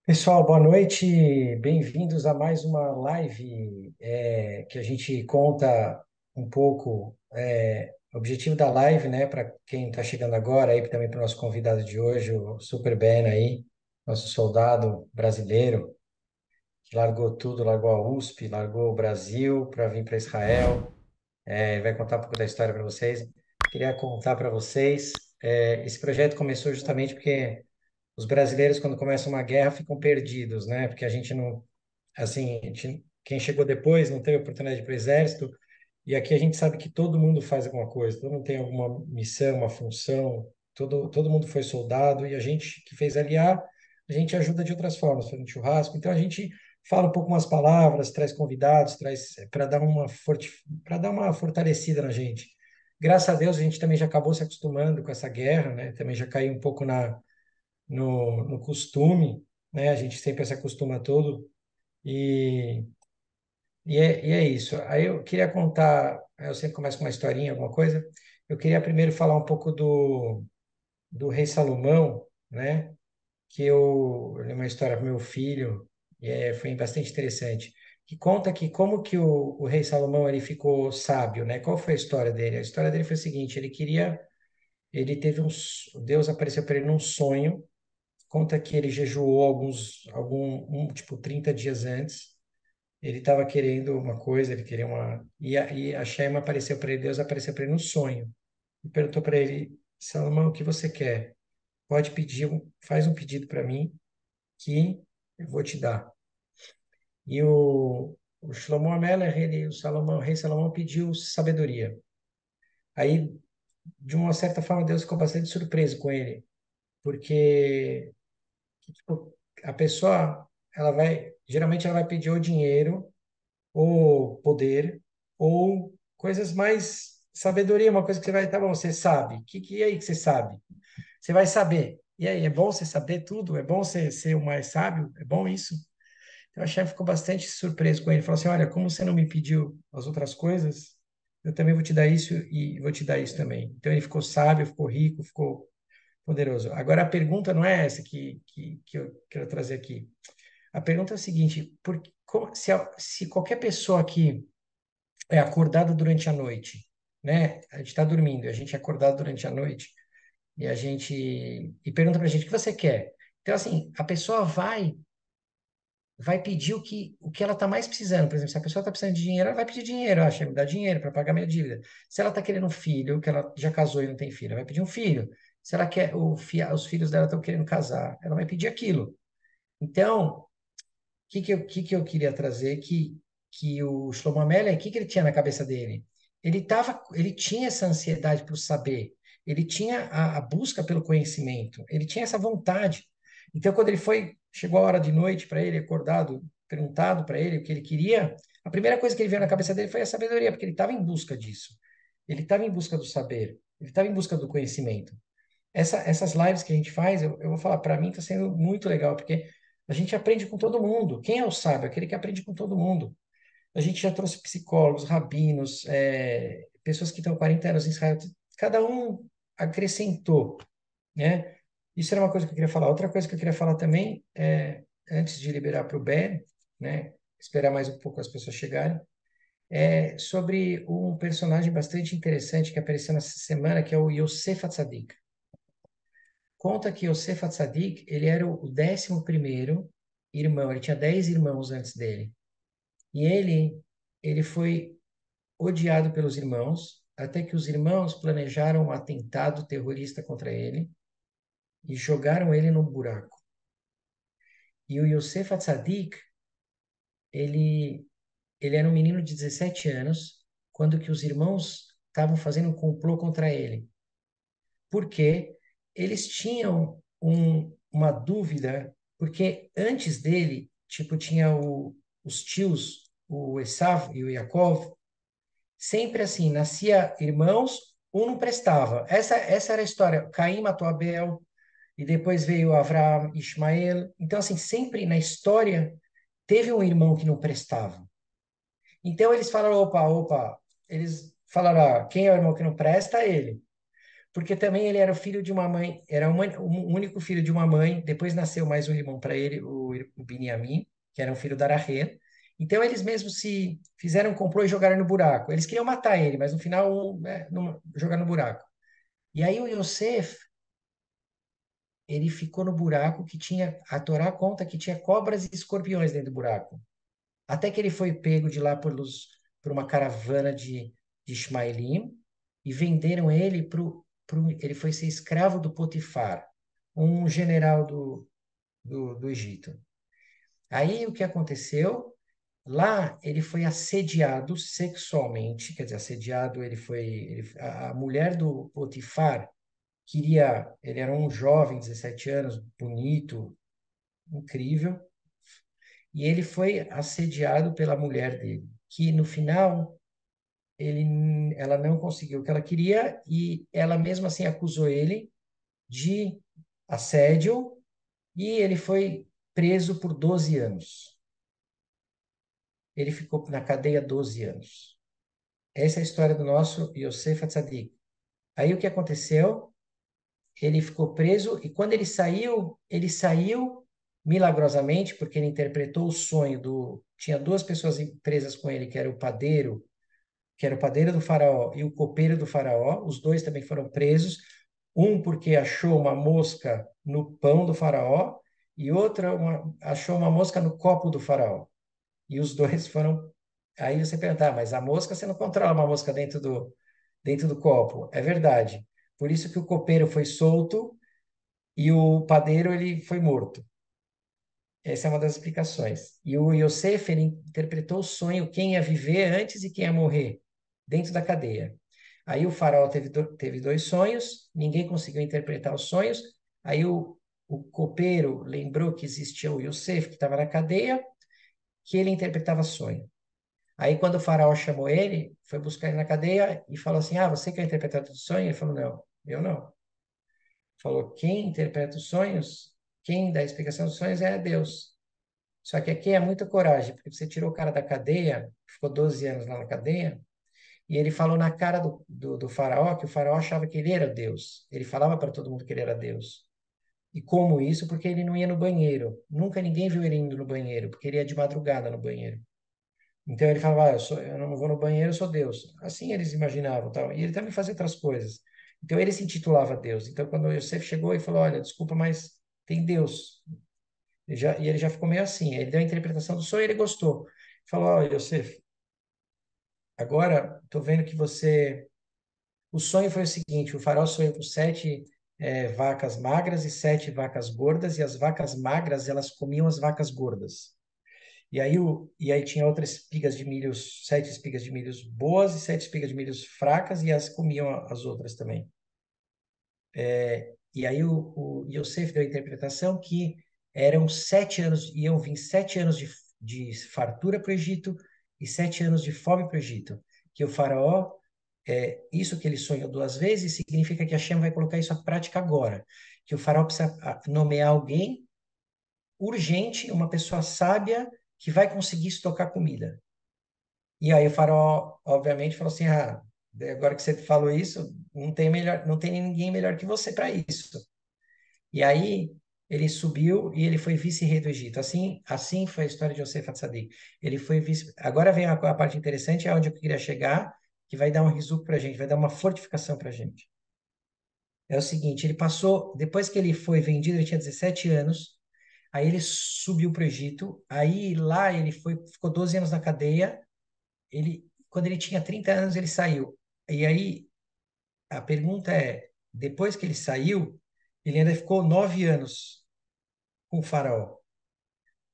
Pessoal, boa noite. Bem-vindos a mais uma live que a gente conta um pouco o objetivo da live, né? Para quem está chegando agora, aí também para o nosso convidado de hoje, o Super Ben aí, nosso soldado brasileiro, que largou tudo, largou a USP, largou o Brasil para vir para Israel. Ele vai contar um pouco da história para vocês. Queria contar para vocês, esse projeto começou justamente porque os brasileiros, quando começa uma guerra, ficam perdidos, né? Porque a gente não, assim, quem chegou depois não teve oportunidade de ir para o exército, e aqui a gente sabe que todo mundo faz alguma coisa, todo mundo tem alguma missão, uma função, todo mundo foi soldado, e a gente que fez LA, a gente ajuda de outras formas, fazendo churrasco, então a gente fala um pouco umas palavras, traz convidados, traz para dar uma fortalecida na gente. Graças a Deus a gente também já acabou se acostumando com essa guerra, né? Também já caiu um pouco no costume, né? A gente sempre se acostuma a todo e, e é isso. Aí eu queria contar, eu sempre começo com uma historinha, alguma coisa. Eu queria primeiro falar um pouco do rei Salomão, né? Que eu li uma história para meu filho e foi bastante interessante. Que conta que como que o rei Salomão ele ficou sábio, né? Qual foi a história dele? A história dele foi o seguinte: ele teve Deus apareceu para ele num sonho. Conta que ele jejuou tipo, 30 dias antes. Ele estava querendo uma coisa, ele queria uma. E a Shema apareceu para ele, Deus apareceu para ele no sonho. E perguntou para ele: Salomão, o que você quer? Pode pedir, faz um pedido para mim que eu vou te dar. E o Shlomo Amelech, o rei Salomão pediu sabedoria. Aí, de uma certa forma, Deus ficou bastante surpreso com ele, porque tipo, a pessoa, geralmente ela vai pedir ou dinheiro, ou poder, ou coisas mais sabedoria, uma coisa que você vai, tá bom, você sabe. E aí que você sabe? Você vai saber. E aí, é bom você saber tudo? É bom você ser o mais sábio? É bom isso? Então, a chefe ficou bastante surpreso com ele. Falou assim: Olha, como você não me pediu as outras coisas, eu também vou te dar isso e vou te dar isso também. Então, ele ficou sábio, ficou rico, ficou poderoso. Agora, a pergunta não é essa que eu quero trazer aqui. A pergunta é a seguinte: se qualquer pessoa aqui é acordada durante a noite, né? A gente está dormindo, a gente é acordado durante a noite e pergunta para a gente o que você quer. Então, assim, a pessoa vai pedir o que ela está mais precisando. Por exemplo, se a pessoa está precisando de dinheiro, ela vai pedir dinheiro. Acha, me dá dinheiro para pagar minha dívida. Se ela está querendo um filho, que ela já casou e não tem filho, ela vai pedir um filho. Se ela quer os filhos dela estão querendo casar, ela vai pedir aquilo. Então, o que que eu queria trazer que o Shlomo Amelech, o que ele tinha na cabeça dele? Ele tinha essa ansiedade por saber, ele tinha a busca pelo conhecimento, ele tinha essa vontade. Então, quando chegou a hora de noite para ele, acordado, perguntado para ele o que ele queria, a primeira coisa que ele veio na cabeça dele foi a sabedoria, porque ele estava em busca disso. Ele estava em busca do saber, ele estava em busca do conhecimento. Essas lives que a gente faz, eu vou falar, para mim está sendo muito legal, porque a gente aprende com todo mundo. Quem é o sábio? Aquele que aprende com todo mundo. A gente já trouxe psicólogos, rabinos, pessoas que estão 40 anos em Israel, cada um acrescentou, né? Isso era uma coisa que eu queria falar. Outra coisa que eu queria falar também, antes de liberar para o Ben, né? Esperar mais um pouco as pessoas chegarem, é sobre um personagem bastante interessante que apareceu nessa semana, que é o Yosef Atzadik. Conta que Yosef Atzadik, ele era o 11º irmão, ele tinha 10 irmãos antes dele. E ele foi odiado pelos irmãos, até que os irmãos planejaram um atentado terrorista contra ele e jogaram ele num buraco. E o Yosef Atzadik, ele, ele era um menino de 17 anos, quando que os irmãos estavam fazendo um complô contra ele. Porque eles tinham uma dúvida, porque antes dele, tipo, tinha os tios, o Esav e o Yaakov, sempre assim, nascia irmãos, um não prestava. Essa era a história. Caim matou Abel, e depois veio Avraham, Ismael. Então, assim, sempre na história teve um irmão que não prestava. Então, eles falaram, opa, opa, eles falaram, quem é o irmão que não presta? Ele. porque também ele era o filho de uma mãe, era o único filho de uma mãe, depois nasceu mais um irmão para ele, o Binyamin, que era um filho da Rahel. Então eles mesmos se fizeram um complô e jogaram no buraco. Eles queriam matar ele, mas no final, né, jogaram no buraco. E aí o Yosef, ele ficou no buraco que tinha, a Torá conta que tinha cobras e escorpiões dentro do buraco. Até que ele foi pego de lá por uma caravana de Ismaelim e venderam ele ele foi ser escravo do Potifar, um general do Egito. Aí o que aconteceu? Lá ele foi assediado sexualmente, quer dizer, assediado, a mulher do Potifar queria, ele era um jovem, 17 anos, bonito, incrível, e ele foi assediado pela mulher dele, que no final ela não conseguiu o que ela queria e ela mesmo assim acusou ele de assédio e ele foi preso por 12 anos. Ele ficou na cadeia 12 anos. Essa é a história do nosso Yosef Hatzadik. Aí o que aconteceu? Ele ficou preso e quando ele saiu milagrosamente, porque ele interpretou o sonho do. Tinha duas pessoas presas com ele, que era o padeiro do faraó e o copeiro do faraó. Os dois também foram presos. Um porque achou uma mosca no pão do faraó e outra achou uma mosca no copo do faraó. E os dois foram. Aí você pergunta, mas a mosca, você não controla uma mosca dentro do copo. É verdade. Por isso que o copeiro foi solto e o padeiro ele foi morto. Essa é uma das explicações. E o Yosef, ele interpretou o sonho, quem ia viver antes e quem ia morrer, dentro da cadeia. Aí o faraó teve dois sonhos, ninguém conseguiu interpretar os sonhos. Aí o copeiro lembrou que existia o Yosef, que estava na cadeia, que ele interpretava sonho. Aí quando o faraó chamou ele, foi buscar ele na cadeia e falou assim, você quer interpretar o sonho? Ele falou, não, eu não. Falou, quem interpreta os sonhos, quem dá a explicação dos sonhos é Deus. Só que aqui é muita coragem, porque você tirou o cara da cadeia, ficou 12 anos lá na cadeia, e ele falou na cara do faraó que o faraó achava que ele era Deus. Ele falava para todo mundo que ele era Deus. E como isso? Porque ele não ia no banheiro. Nunca ninguém viu ele indo no banheiro, porque ele ia de madrugada no banheiro. Então ele falava, eu não vou no banheiro, eu sou Deus. Assim eles imaginavam, tal. E ele também fazia outras coisas. Então ele se intitulava Deus. Então quando Yosef chegou e falou, olha, desculpa, mas tem Deus. E ele já ficou meio assim. Ele deu a interpretação do sonho e ele gostou. Falou, ó, Yosef, agora estou vendo que você... O sonho foi o seguinte, o faraó sonhou com sete vacas magras e sete vacas gordas, e as vacas magras, elas comiam as vacas gordas. E aí tinha outras espigas de milhos, sete espigas de milhos boas e sete espigas de milhos fracas, e as comiam as outras também. E aí o Yosef deu a interpretação que eram 7 anos, iam vir 7 anos de fartura para o Egito e 7 anos de fome para o Egito. Que o faraó, isso que ele sonhou duas vezes, significa que Hashem vai colocar isso à prática agora. Que o faraó precisa nomear alguém urgente, uma pessoa sábia que vai conseguir estocar comida. E aí o faraó, obviamente, falou assim: agora que você falou isso, não tem ninguém melhor que você para isso. E aí ele subiu e ele foi vice-rei do Egito. Assim foi a história de Yosef Hatzadik. Ele foi vice. Agora vem a parte interessante, é onde eu queria chegar, que vai dar um resumo para a gente, vai dar uma fortificação para a gente. É o seguinte, ele passou, depois que ele foi vendido, ele tinha 17 anos, aí ele subiu para o Egito, aí lá ele ficou 12 anos na cadeia, quando ele tinha 30 anos, ele saiu. E aí a pergunta é, depois que ele saiu, ele ainda ficou 9 anos com o faraó.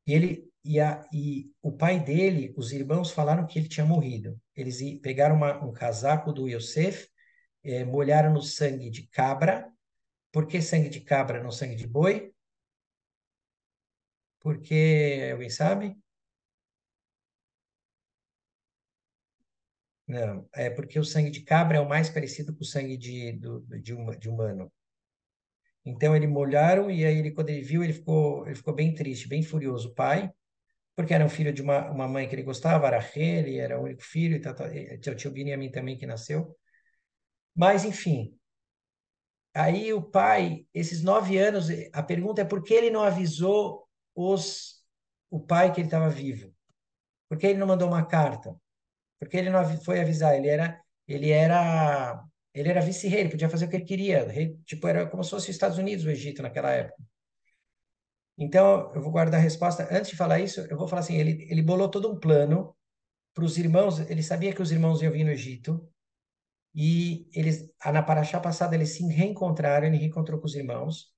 E o pai dele, os irmãos falaram que ele tinha morrido. Eles pegaram um casaco do Yosef, molharam no sangue de cabra. Por que sangue de cabra, não sangue de boi? Porque, alguém sabe? Não, é porque o sangue de cabra é o mais parecido com o sangue de humano. Então, eles molharam e aí, quando ele viu, ele ficou bem triste, bem furioso. O pai, porque era um filho de uma mãe que ele gostava, era ele era o único filho, e tinha o tio Benjamin também que nasceu. Mas, enfim, Aí o pai, esses 9 anos, a pergunta é por que ele não avisou o pai que ele estava vivo? Por que ele não mandou uma carta? Por que ele não foi avisar? Ele era vice-rei, ele podia fazer o que ele queria. Tipo, era como se fosse os Estados Unidos, o Egito naquela época. Então, eu vou guardar a resposta. Antes de falar isso, eu vou falar assim: ele bolou todo um plano para os irmãos. Ele sabia que os irmãos iam vir no Egito. E na paraxá passada, eles se reencontraram. Ele reencontrou com os irmãos.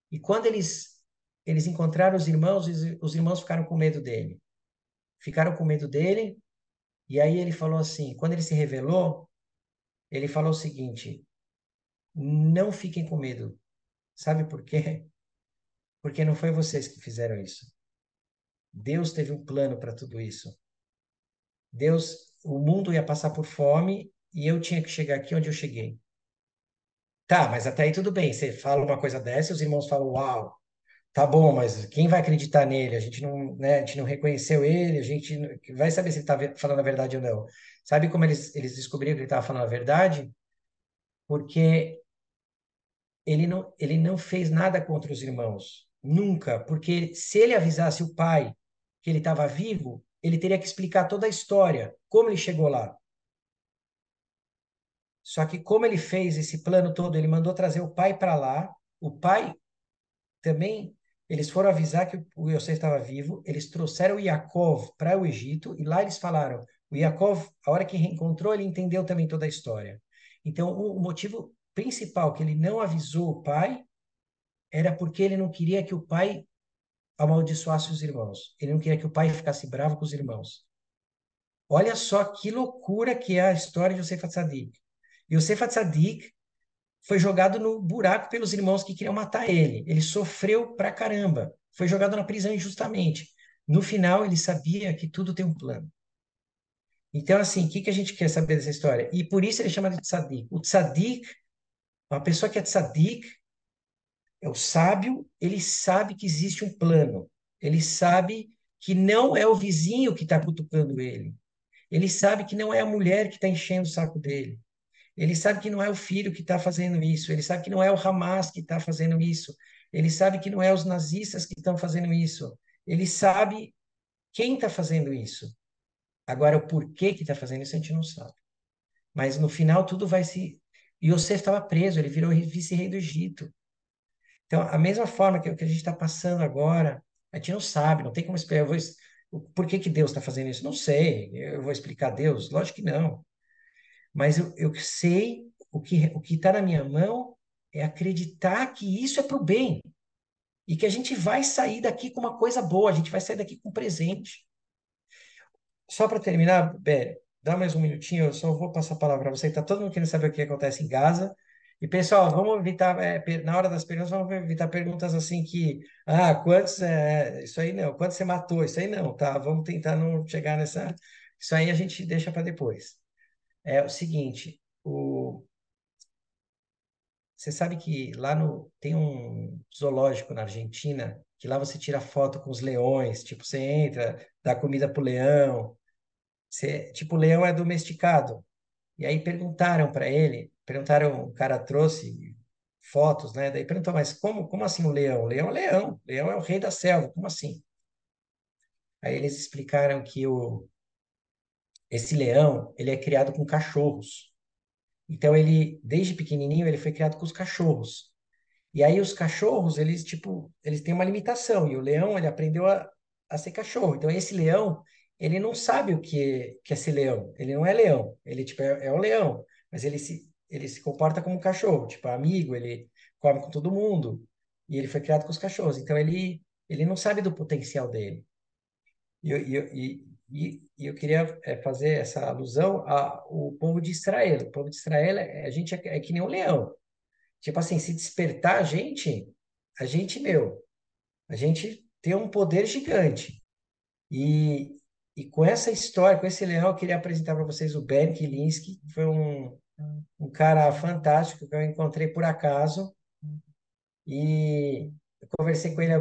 E quando eles encontraram os irmãos ficaram com medo dele. Ficaram com medo dele. E aí ele falou assim: quando ele se revelou, ele falou o seguinte: não fiquem com medo. Sabe por quê? Porque não foi vocês que fizeram isso. Deus teve um plano para tudo isso. O mundo ia passar por fome e eu tinha que chegar aqui onde eu cheguei. Tá, mas até aí tudo bem. Você fala uma coisa dessa, e os irmãos falam, uau, tá bom, mas quem vai acreditar nele? A gente não, né, a gente não reconheceu ele, a gente vai saber se ele está falando a verdade ou não. Sabe como eles descobriram que ele estava falando a verdade? Porque ele não fez nada contra os irmãos. Nunca. Porque se ele avisasse o pai que ele estava vivo, ele teria que explicar toda a história, como ele chegou lá. Só que como ele fez esse plano todo, ele mandou trazer o pai para lá. O pai também, eles foram avisar que o Yosef estava vivo. Eles trouxeram o Yaakov para o Egito e lá eles falaram. O Yaakov, a hora que reencontrou, ele entendeu também toda a história. Então, o motivo principal que ele não avisou o pai era porque ele não queria que o pai amaldiçoasse os irmãos. Ele não queria que o pai ficasse bravo com os irmãos. Olha só que loucura que é a história de Yosef Atzadik. Yosef Atzadik foi jogado no buraco pelos irmãos que queriam matar ele. Ele sofreu pra caramba. Foi jogado na prisão injustamente. No final, ele sabia que tudo tem um plano. Então, assim, o que a gente quer saber dessa história? E por isso ele chama de tzadik. O tzadik, uma pessoa que é tzadik, é o sábio, ele sabe que existe um plano. Ele sabe que não é o vizinho que está cutucando ele. Ele sabe que não é a mulher que está enchendo o saco dele. Ele sabe que não é o filho que está fazendo isso. Ele sabe que não é o Hamas que está fazendo isso. Ele sabe que não é os nazistas que estão fazendo isso. Ele sabe quem está fazendo isso. Agora, o porquê que está fazendo isso, a gente não sabe. Mas no final, tudo vai se. Yosef estava preso, ele virou vice-rei do Egito. Então, a mesma forma que o que a gente está passando agora, a gente não sabe, não tem como explicar. Por que que Deus está fazendo isso? Não sei. Eu vou explicar a Deus? Lógico que não. Mas eu sei o que está na minha mão é acreditar que isso é para o bem e que a gente vai sair daqui com uma coisa boa, a gente vai sair daqui com um presente. Só para terminar, Bé, dá mais um minutinho, eu só vou passar a palavra para você. Está todo mundo querendo saber o que acontece em Gaza. E, pessoal, vamos evitar, na hora das perguntas, vamos evitar perguntas assim quantos, isso aí não, quantos você matou, isso aí não, tá? Vamos tentar não chegar nessa, isso aí a gente deixa para depois. É o seguinte, você sabe que tem um zoológico na Argentina, que lá você tira foto com os leões, tipo, você entra, dá comida pro leão, tipo, o leão é domesticado. E aí perguntaram, o cara trouxe fotos, né? Daí perguntou, mas como assim o leão? O leão é leão, o leão é o rei da selva, como assim? Aí eles explicaram que esse leão, ele é criado com cachorros. Então desde pequenininho, ele foi criado com os cachorros. E aí os cachorros, eles têm uma limitação, e o leão, ele aprendeu a ser cachorro. Então esse leão, ele não sabe o que é ser leão. Ele não é leão, ele tipo é um leão, mas ele se comporta como um cachorro, tipo amigo, ele come com todo mundo. E ele foi criado com os cachorros, então ele não sabe do potencial dele. E eu queria fazer essa alusão ao povo de Israel. O povo de Israel, a gente é que nem um leão. Tipo assim, se despertar a gente tem um poder gigante. E, e com essa história, com esse leão, eu queria apresentar para vocês o Ben Kilinski, que foi um cara fantástico que eu encontrei por acaso. E eu conversei com ele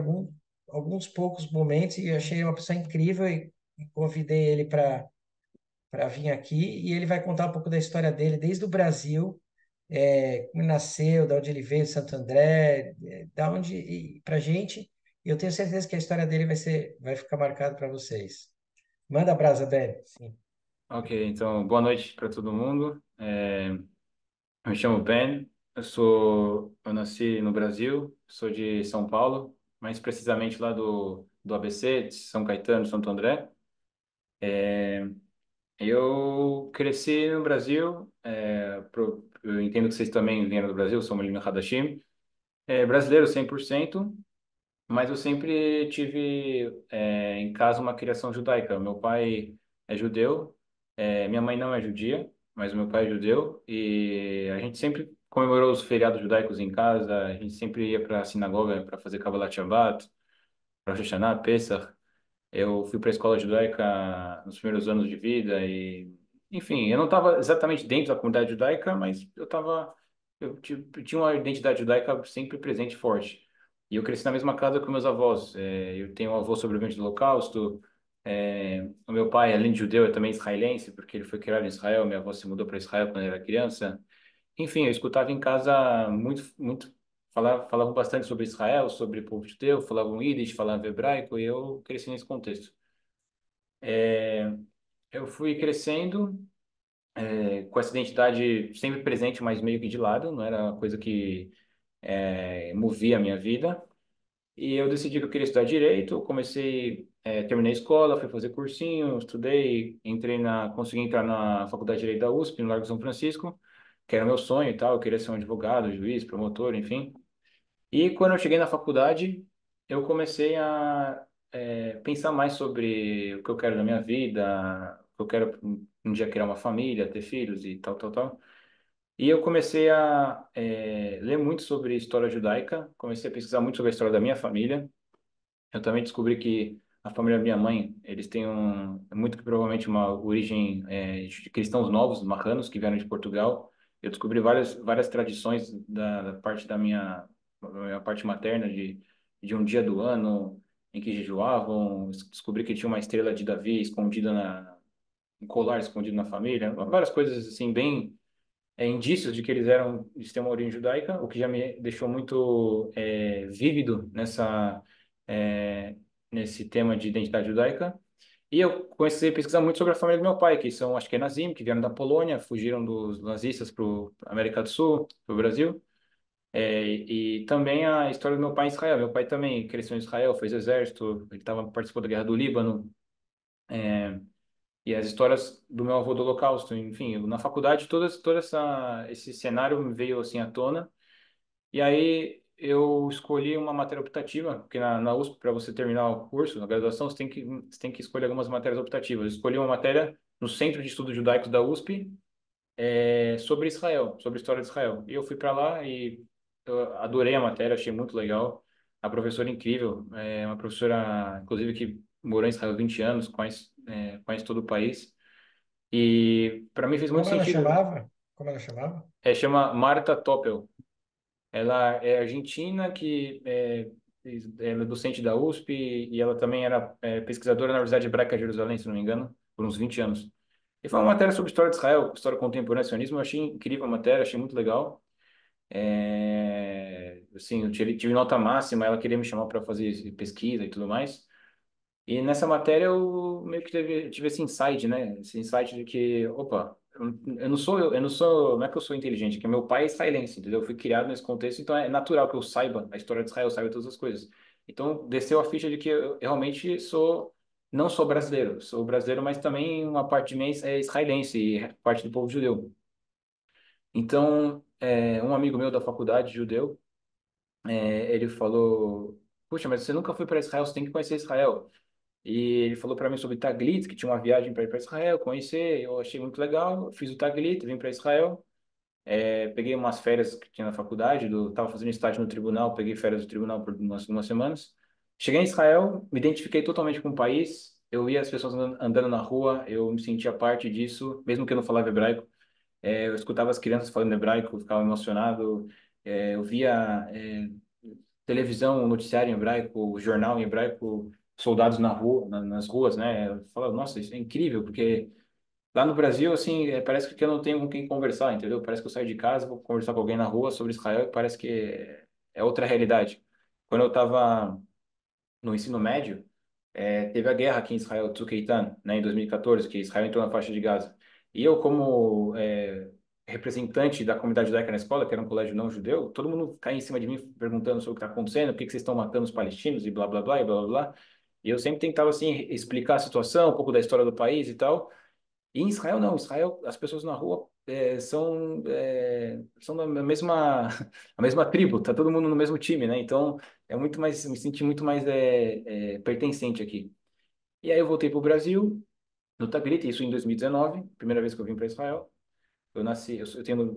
alguns poucos momentos e eu achei uma pessoa incrível e convidei ele para vir aqui. E ele vai contar um pouco da história dele, desde o Brasil. como nasceu, de onde ele veio, de Santo André, da onde, para gente, e eu tenho certeza que a história dele vai ficar marcada para vocês. Manda brasa, Ben. Sim. Ok, então boa noite para todo mundo. Eu me chamo Ben, eu nasci no Brasil, sou de São Paulo, mais precisamente lá do ABC, de São Caetano, Santo André. Eu cresci no Brasil, eu entendo que vocês também vieram do Brasil, sou Molina Hadashim, brasileiro 100%. Mas eu sempre tive em casa uma criação judaica. Meu pai é judeu, minha mãe não é judia, mas o meu pai é judeu. E a gente sempre comemorou os feriados judaicos em casa. A gente sempre ia para a sinagoga para fazer Kabbalat Shabbat, Rosh Hashanah, Pesach. Eu fui para a escola judaica nos primeiros anos de vida e, enfim, eu não estava exatamente dentro da comunidade judaica, mas eu tinha uma identidade judaica sempre presente e forte. E eu cresci na mesma casa com meus avós. Eu tenho um avô sobrevivente do Holocausto. O meu pai, além de judeu, é também israelense, porque ele foi criado em Israel. Minha avó se mudou para Israel quando eu era criança. Enfim, eu escutava em casa muito, falavam bastante sobre Israel, sobre o povo judeu, falavam Yiddish, falavam hebraico, e eu cresci nesse contexto. Eu fui crescendo, com essa identidade sempre presente, mas meio que de lado, não era uma coisa que movia a minha vida. E eu decidi que eu queria estudar direito, eu comecei, terminei a escola, fui fazer cursinho, estudei, consegui entrar na Faculdade de Direito da USP, no Largo São Francisco, que era o meu sonho e tal, eu queria ser um advogado, juiz, promotor, enfim. E quando eu cheguei na faculdade, eu comecei a pensar mais sobre o que eu quero da minha vida, o que eu quero um dia criar uma família, ter filhos e tal, tal, tal. E eu comecei a ler muito sobre história judaica, comecei a pesquisar muito sobre a história da minha família. Eu também descobri que a família da minha mãe, eles têm muito que provavelmente uma origem de cristãos novos, marranos, que vieram de Portugal. Eu descobri várias tradições da parte da minha parte materna de um dia do ano em que jejuavam. Descobri que tinha uma estrela de Davi escondida um colar escondido na família. Várias coisas assim bem indícios de que eles têm uma origem judaica, o que já me deixou muito vívido é, nesse tema de identidade judaica. E eu comecei a pesquisar muito sobre a família do meu pai, que são Ashkenazim, que vieram da Polônia, fugiram dos nazistas para a América do Sul, para o Brasil. E também a história do meu pai em Israel. Meu pai também cresceu em Israel, fez exército, participou da Guerra do Líbano. E as histórias do meu avô do Holocausto, enfim, na faculdade esse cenário me veio assim à tona. E aí eu escolhi uma matéria optativa, porque na USP, para você terminar o curso, na graduação, você tem que escolher algumas matérias optativas. Eu escolhi uma matéria no Centro de Estudos Judaicos da USP, sobre Israel, sobre a história de Israel. E eu fui para lá e eu adorei a matéria, achei muito legal. A professora incrível, uma professora, inclusive, que morou em Israel 20 anos, conhece todo o país. E para mim fez muito Como ela sentido. chamava? Como ela chamava? Chama Marta Toppel. Ela é argentina, ela é docente da USP e ela também era pesquisadora na Universidade Hebraica de Jerusalém, se não me engano, por uns 20 anos. E foi uma matéria sobre história de Israel, história contemporânea, sionismo. Eu achei incrível a matéria, achei muito legal. Assim, eu tive nota máxima, ela queria me chamar para fazer pesquisa e tudo mais. E nessa matéria eu meio que tive esse insight, né? Esse insight de que, opa, não é que eu sou inteligente, é que meu pai é israelense, entendeu? Eu fui criado nesse contexto, então é natural que eu saiba a história de Israel, eu saiba todas as coisas. Então desceu a ficha de que eu realmente não sou brasileiro, mas também uma parte de mim é israelense e parte do povo judeu. Então, um amigo meu da faculdade, judeu, ele falou, puxa, mas você nunca foi para Israel, você tem que conhecer Israel. E ele falou para mim sobre Taglit, que tinha uma viagem para ir para Israel, conhecer. Eu achei muito legal. Fiz o Taglit, vim para Israel. Peguei umas férias que tinha na faculdade, tava fazendo estágio no tribunal, peguei férias do tribunal por umas semanas. Cheguei em Israel, me identifiquei totalmente com o país. Eu via as pessoas andando na rua, eu me sentia parte disso, mesmo que eu não falava hebraico. Eu escutava as crianças falando hebraico, eu ficava emocionado. Eu via televisão, noticiário em hebraico, jornal em hebraico, soldados na rua, nas ruas, né? Eu falava, nossa, isso é incrível, porque Lá no Brasil, assim, parece que eu não tenho com quem conversar, entendeu? Parece que eu saio de casa, vou conversar com alguém na rua sobre Israel e parece que é outra realidade. Quando eu estava no ensino médio, teve a guerra aqui em Israel, Tzuk Eitan, né, em 2014, que Israel entrou na faixa de Gaza. E eu, como representante da comunidade judaica na escola, que era um colégio não judeu, todo mundo caía em cima de mim perguntando sobre o que está acontecendo, por que que vocês estão matando os palestinos e blá, blá, blá, e blá, blá, blá. E eu sempre tentava, assim, explicar a situação, um pouco da história do país e tal. E em Israel, não. Em Israel, as pessoas na rua são da mesma, a mesma tribo, tá todo mundo no mesmo time, né? Então, me senti muito mais pertencente aqui. E aí eu voltei para o Brasil, no Tagrita, isso em 2019, primeira vez que eu vim para Israel.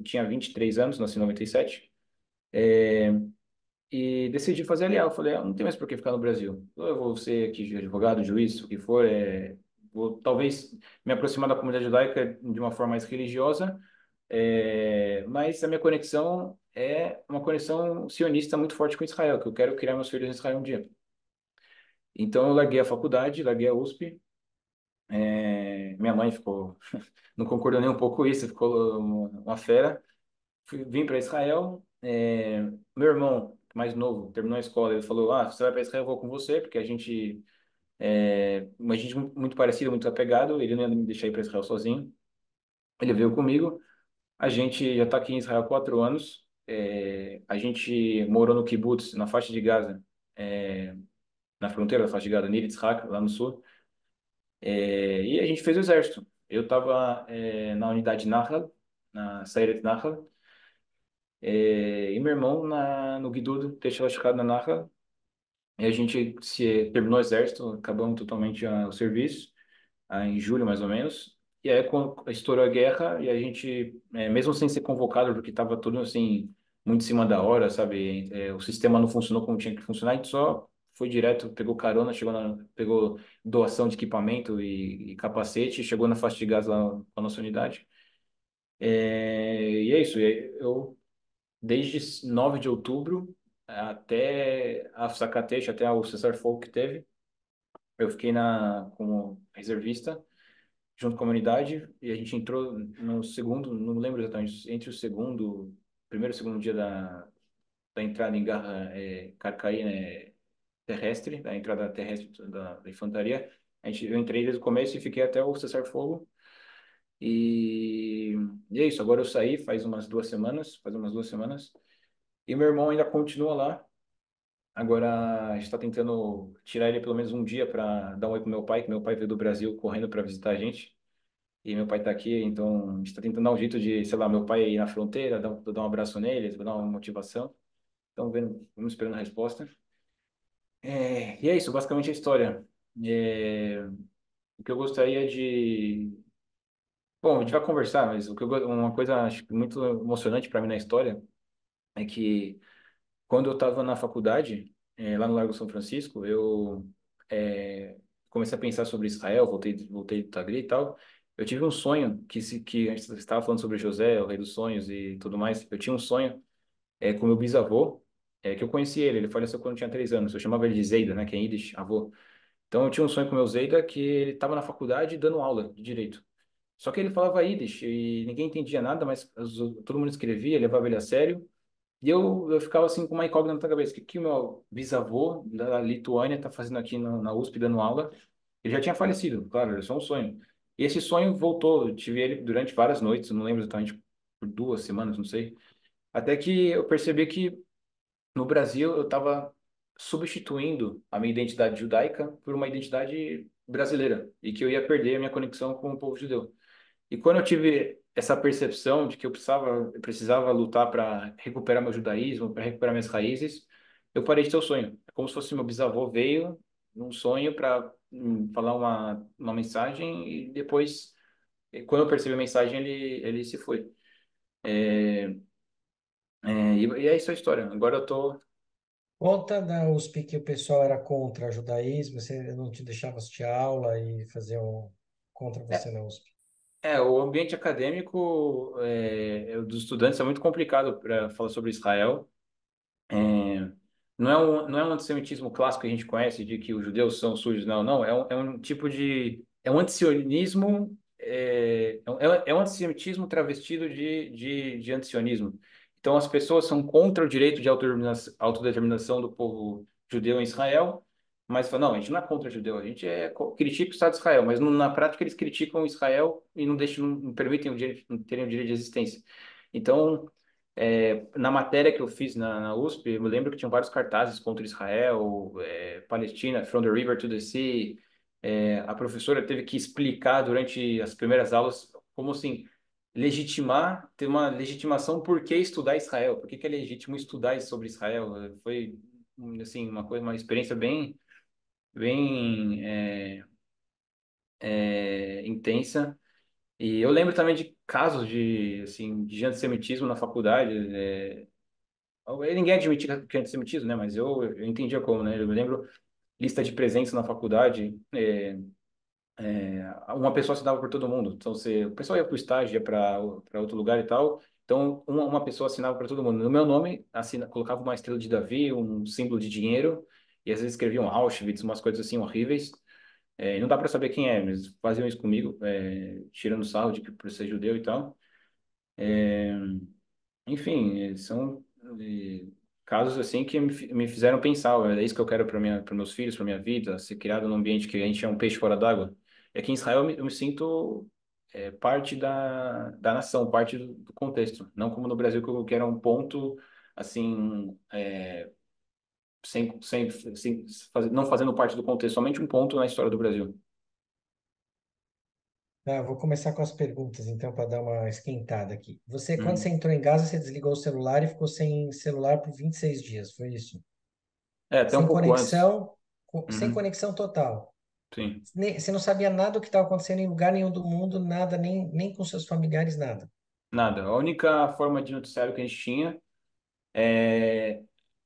Tinha 23 anos, nasci em 97. E decidi fazer aliar. Eu falei, não tem mais por que ficar no Brasil. Eu vou ser aqui advogado, juiz, o que for. Vou talvez me aproximar da comunidade judaica de uma forma mais religiosa, mas a minha conexão é uma conexão sionista muito forte com Israel, que eu quero criar meus filhos em Israel um dia. Então eu larguei a faculdade, larguei a USP. Minha mãe ficou, não concordou nem um pouco com isso, ficou uma fera. Vim para Israel. Meu irmão, mais novo, terminou a escola. Ele falou: Ah, você vai para Israel, eu vou com você, porque uma gente muito parecida, muito apegado. Ele não ia me deixar ir para Israel sozinho. Ele veio comigo. A gente já está aqui em Israel há 4 anos. A gente morou no kibbutz, na faixa de Gaza, é, na fronteira da faixa de Gaza, Nir Yitzhak, lá no sul. E a gente fez o exército. Eu estava na unidade Nahal, na Sayeret Nahal. E meu irmão no Guidudo, Techel na Narra. E a gente terminou o exército, acabamos totalmente o serviço, em julho mais ou menos. E aí quando estourou a guerra, e a gente, mesmo sem ser convocado, porque estava tudo assim, muito em cima da hora, sabe? O sistema não funcionou como tinha que funcionar, a gente só foi direto, pegou carona, pegou doação de equipamento e capacete, chegou na faixa de gás lá na nossa unidade. E é isso, e aí eu desde 9 de outubro até a Sacatete, até o Cessar-Fogo que teve. Eu fiquei como reservista, junto com a unidade, e a gente entrou no segundo, não lembro exatamente, entre o primeiro e segundo dia da entrada em Garra Carcaí, né, terrestre, da entrada terrestre da infantaria. Eu entrei desde o começo e fiquei até o Cessar-Fogo. E, e é isso, agora eu saí faz umas 2 semanas, e meu irmão ainda continua lá. Agora a gente está tentando tirar ele pelo menos um dia para dar um oi pro meu pai, que meu pai veio do Brasil correndo para visitar a gente. E meu pai está aqui, então a gente está tentando dar um jeito de, sei lá, meu pai ir na fronteira, dar um abraço nele, dar uma motivação. Então, vamos esperando a resposta. E é isso, basicamente a história. É, o que eu gostaria de. Bom, a gente vai conversar, mas uma coisa acho que muito emocionante para mim na história é que quando eu estava na faculdade, lá no Largo São Francisco, eu comecei a pensar sobre Israel, voltei do Tagri e tal. Eu tive um sonho que a gente estava falando sobre José, o rei dos sonhos e tudo mais. Eu tinha um sonho com meu bisavô, que eu conheci ele faleceu quando eu tinha 3 anos. Eu chamava ele de Zeida, né, que é em Yiddish, avô. Então eu tinha um sonho com meu Zeida que ele estava na faculdade dando aula de direito. Só que ele falava Yiddish e ninguém entendia nada, mas todo mundo escrevia, levava ele a sério. E eu ficava assim com uma incógnita na cabeça. O que, que o meu bisavô da Lituânia está fazendo aqui na USP dando aula? Ele já tinha falecido, claro, era só um sonho. E esse sonho voltou. Eu tive ele durante várias noites, eu não lembro exatamente, por 2 semanas, não sei. Até que eu percebi que no Brasil eu estava substituindo a minha identidade judaica por uma identidade brasileira. E que eu ia perder a minha conexão com o povo judeu. E quando eu tive essa percepção de que eu precisava lutar para recuperar meu judaísmo, para recuperar minhas raízes, eu parei de ter o sonho. É como se fosse meu bisavô veio num sonho para falar uma mensagem e depois, quando eu percebi a mensagem, ele se foi. E é isso a história. Agora eu tô... Conta da USP que o pessoal era contra o judaísmo, você não te deixava assistir aula e fazer um contra você É, na USP. o ambiente acadêmico dos estudantes é muito complicado para falar sobre Israel. É, não é um antissemitismo clássico que a gente conhece de que os judeus são sujos, não, não, é um tipo de, é um antissionismo é um antissemitismo travestido de antisionismo. Então, as pessoas são contra o direito de autodeterminação do povo judeu em Israel, mas falam, não, a gente não é contra o judeu, a gente critica o Estado de Israel, mas na prática eles criticam Israel e não deixam, não permitem o direito, não terem o direito de existência. Então, na matéria que eu fiz na USP, eu me lembro que tinham vários cartazes contra Israel, Palestina, From the River to the Sea. A professora teve que explicar durante as primeiras aulas como assim ter uma legitimação por que estudar Israel, por que que é legítimo estudar sobre Israel. Foi assim uma experiência bem intensa. E eu lembro também de casos de antissemitismo na faculdade. Ninguém admite que é antissemitismo, né? Mas eu entendia como, né? Eu me lembro lista de presença na faculdade. Uma pessoa assinava por todo mundo. Então, o pessoal ia para o estágio, ia para outro lugar e tal. Então, uma pessoa assinava para todo mundo. No meu nome, colocava uma estrela de Davi, um símbolo de dinheiro, e às vezes escreviam Auschwitz, umas coisas assim horríveis. E não dá para saber quem é, mas faziam isso comigo, tirando sarro de que por ser judeu e tal. Enfim, são eh, casos assim que me fizeram pensar, é isso que eu quero para meus filhos, para minha vida, ser criado num ambiente que a gente é um peixe fora d'água. É que em Israel eu me sinto parte da nação, parte do contexto, não como no Brasil que eu quero um ponto assim, não fazendo parte do contexto, somente um ponto na história do Brasil. Tá, vou começar com as perguntas, então, para dar uma esquentada aqui. Você, quando você Uhum. entrou em Gaza, você desligou o celular e ficou sem celular por 26 dias, foi isso? Até um Sem pouco antes. conexão, sem Uhum. conexão total. Sim. Você não sabia nada do que estava acontecendo em lugar nenhum do mundo, nada, nem com seus familiares, nada. Nada. A única forma de noticiário que a gente tinha